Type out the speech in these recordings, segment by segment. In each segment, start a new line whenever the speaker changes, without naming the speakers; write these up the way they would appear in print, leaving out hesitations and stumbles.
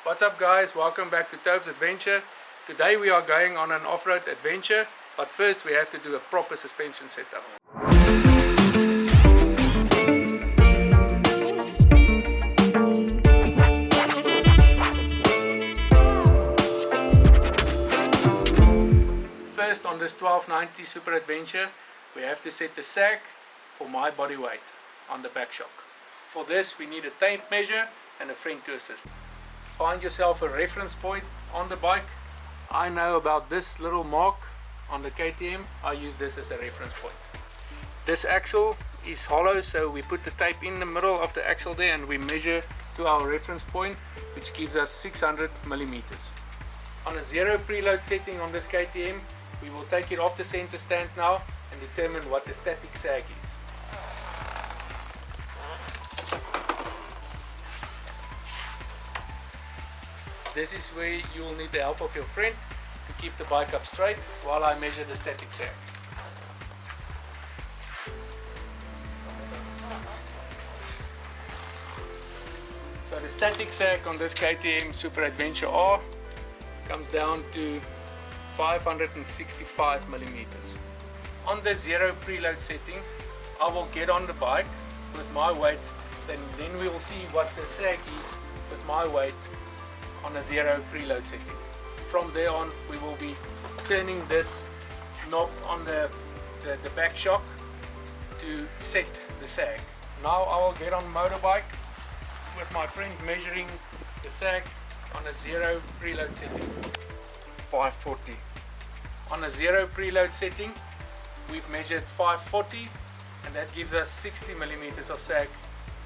What's up guys, welcome back to Tobe's Adventure. Today we are going on an off-road adventure, but first we have to do a proper suspension setup. First, on this 1290 Super Adventure, we have to set the sag for my body weight on the back shock. For this we need a tape measure and a friend to assist. Find yourself a reference point on the bike. I know about this little mark on the KTM. I use this as a reference point. This axle is hollow, so we put the tape in the middle of the axle there and we measure to our reference point, which gives us 600 millimeters. On a zero preload setting on this KTM, we will take it off the center stand now and determine what the static sag is. This is where you will need the help of your friend to keep the bike up straight while I measure the static sag. So the static sag on this KTM Super Adventure R comes down to 565 millimeters. On the zero preload setting, I will get on the bike with my weight, then we will see what the sag is with my weight on a zero preload setting. From there on we will be turning this knob on the back shock to set the sag. Now I will get on motorbike with my friend measuring the sag on a zero preload setting. 540. On a zero preload setting we've measured 540 and that gives us 60 millimeters of sag,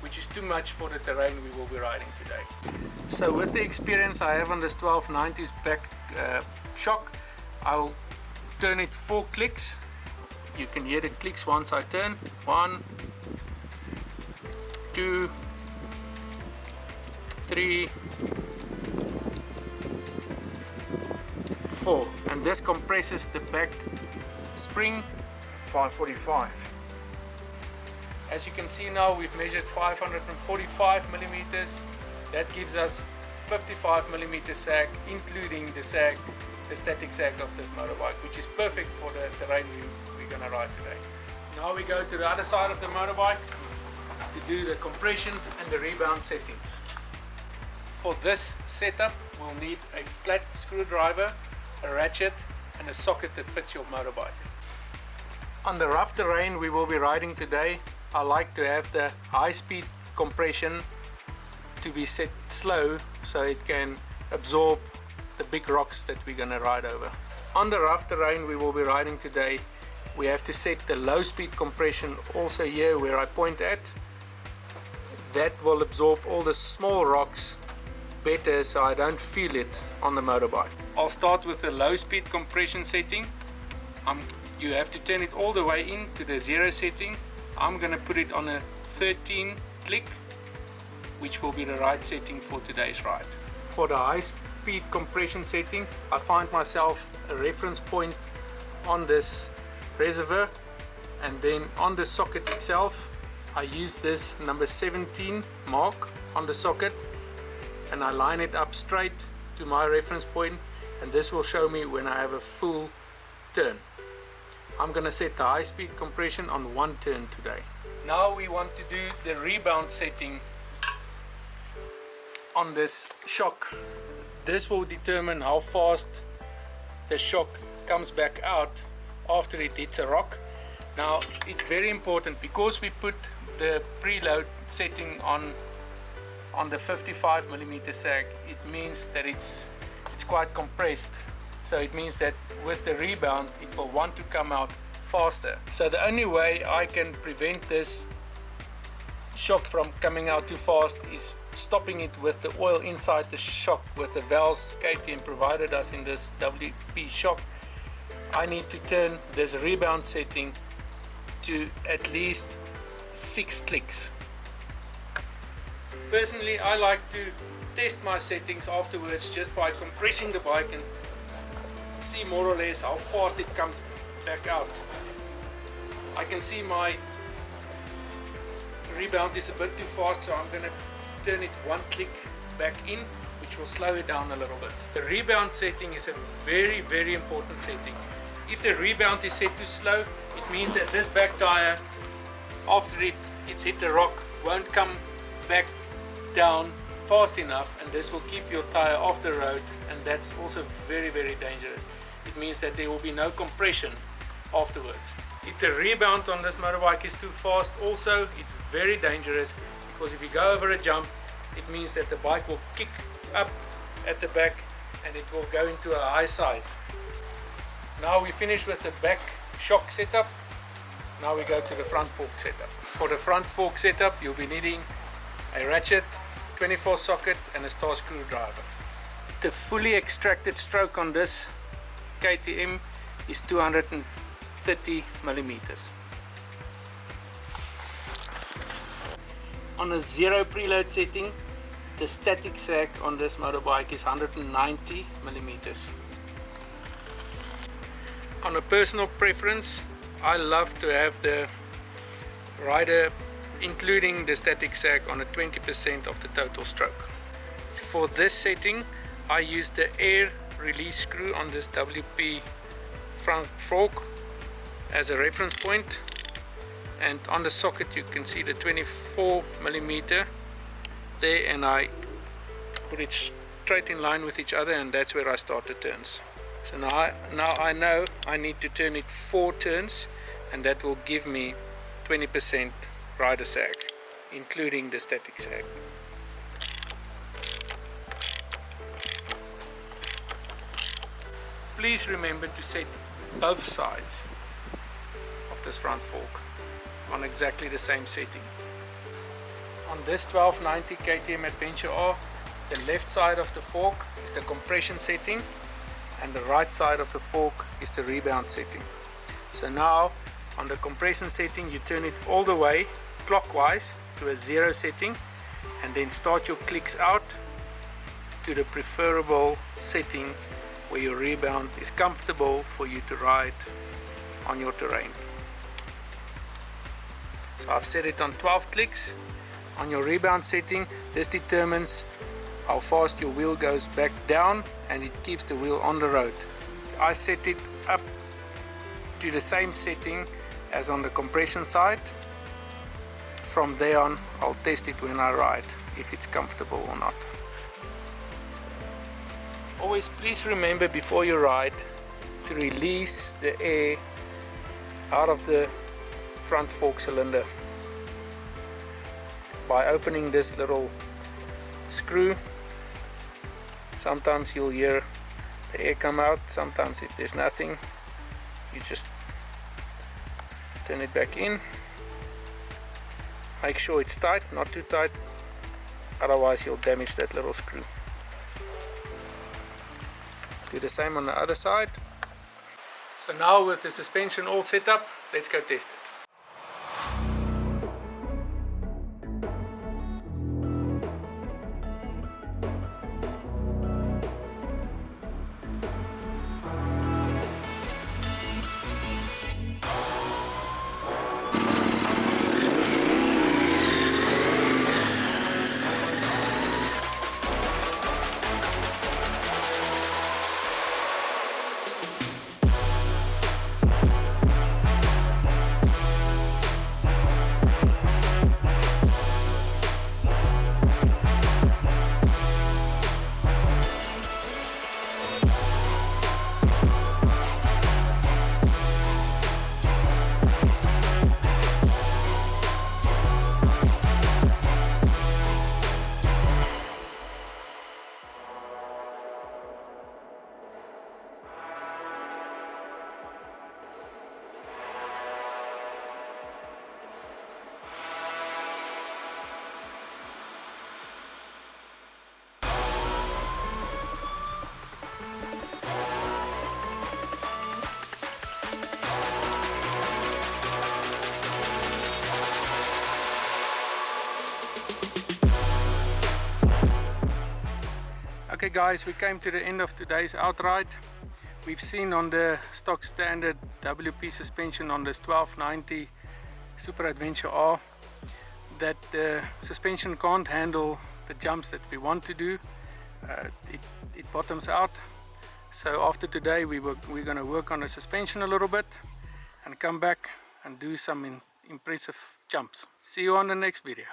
which is too much for the terrain we will be riding today. So with the experience I have on this 1290's back shock, I'll turn it 4 clicks. You can hear the clicks once I turn. 1, 2, 3, 4, and this compresses the back spring. 545. As you can see now, we've measured 545 millimeters. That gives us 55 millimeter sag, including the static sag of this motorbike, which is perfect for the terrain we're going to ride today. Now we go to the other side of the motorbike to do the compression and the rebound settings. For this setup, we'll need a flat screwdriver, a ratchet, and a socket that fits your motorbike. On the rough terrain we will be riding today, I like to have the high-speed compression to be set slow so it can absorb the big rocks that we're going to ride over. On the rough terrain we will be riding today, we have to set the low-speed compression also here where I point at. That will absorb all the small rocks better so I don't feel it on the motorbike. I'll start with the low-speed compression setting. You have to turn it all the way in to the zero setting. I'm going to put it on a 13 click, which will be the right setting for today's ride. For the high speed compression setting, I find myself a reference point on this reservoir, and then on the socket itself I use this number 17 mark on the socket and I line it up straight to my reference point, and this will show me when I have a full turn. I'm going to set the high speed compression on 1 turn today. Now we want to do the rebound setting on this shock. This will determine how fast the shock comes back out after it hits a rock. Now it's very important, because we put the preload setting on the 55 millimeter sag, it means that it's quite compressed. So it means that with the rebound it will want to come out faster. So the only way I can prevent this shock from coming out too fast is stopping it with the oil inside the shock with the valves KTM provided us in this WP shock. I need to turn this rebound setting to at least 6 clicks. Personally, I like to test my settings afterwards just by compressing the bike and see more or less how fast it comes back out. I can see my rebound is a bit too fast, so I'm going to turn it 1 click back in, which will slow it down a little bit. The rebound setting is a very, very important setting. If the rebound is set too slow, it means that this back tire, after it's hit the rock, won't come back down fast enough, and this will keep your tire off the road, and that's also very, very dangerous. It means that there will be no compression afterwards. If the rebound on this motorbike is too fast also, it's very dangerous, because if you go over a jump, it means that the bike will kick up at the back and it will go into a high side. Now we finished with the back shock setup. Now we go to the front fork setup. For the front fork setup, you'll be needing a ratchet, 24 socket and a star screwdriver. The fully extracted stroke on this KTM is 230 millimeters. On a zero preload setting, the static sag on this motorbike is 190 millimeters. On a personal preference, I love to have the rider including the static sag on a 20% of the total stroke. For this setting, I use the air release screw on this WP front fork as a reference point, and on the socket you can see the 24 millimeter there, and I put it straight in line with each other, and that's where I start the turns. So now I know I need to turn it 4 turns, and that will give me 20% rider sag, including the static sag. Please remember to set both sides of this front fork on exactly the same setting. On this 1290 KTM Adventure R, the left side of the fork is the compression setting, and the right side of the fork is the rebound setting. So now on the compression setting, you turn it all the way clockwise to a 0 setting, and then start your clicks out to the preferable setting where your rebound is comfortable for you to ride on your terrain. So I've set it on 12 clicks. On your rebound setting, this determines how fast your wheel goes back down, and it keeps the wheel on the road. I set it up to the same setting as on the compression side. From there on, I'll test it when I ride, if it's comfortable or not. Always please remember before you ride to release the air out of the front fork cylinder by opening this little screw. Sometimes you'll hear the air come out, sometimes if there's nothing, you just turn it back in. Make sure it's tight, not too tight, otherwise you'll damage that little screw. Do the same on the other side. So now with the suspension all set up, let's go test it. Okay guys, we came to the end of today's outride. We've seen on the stock standard WP suspension on this 1290 Super Adventure R that the suspension can't handle the jumps that we want to do, it bottoms out. So after today we're going to work on the suspension a little bit and come back and do some impressive jumps. See you on the next video.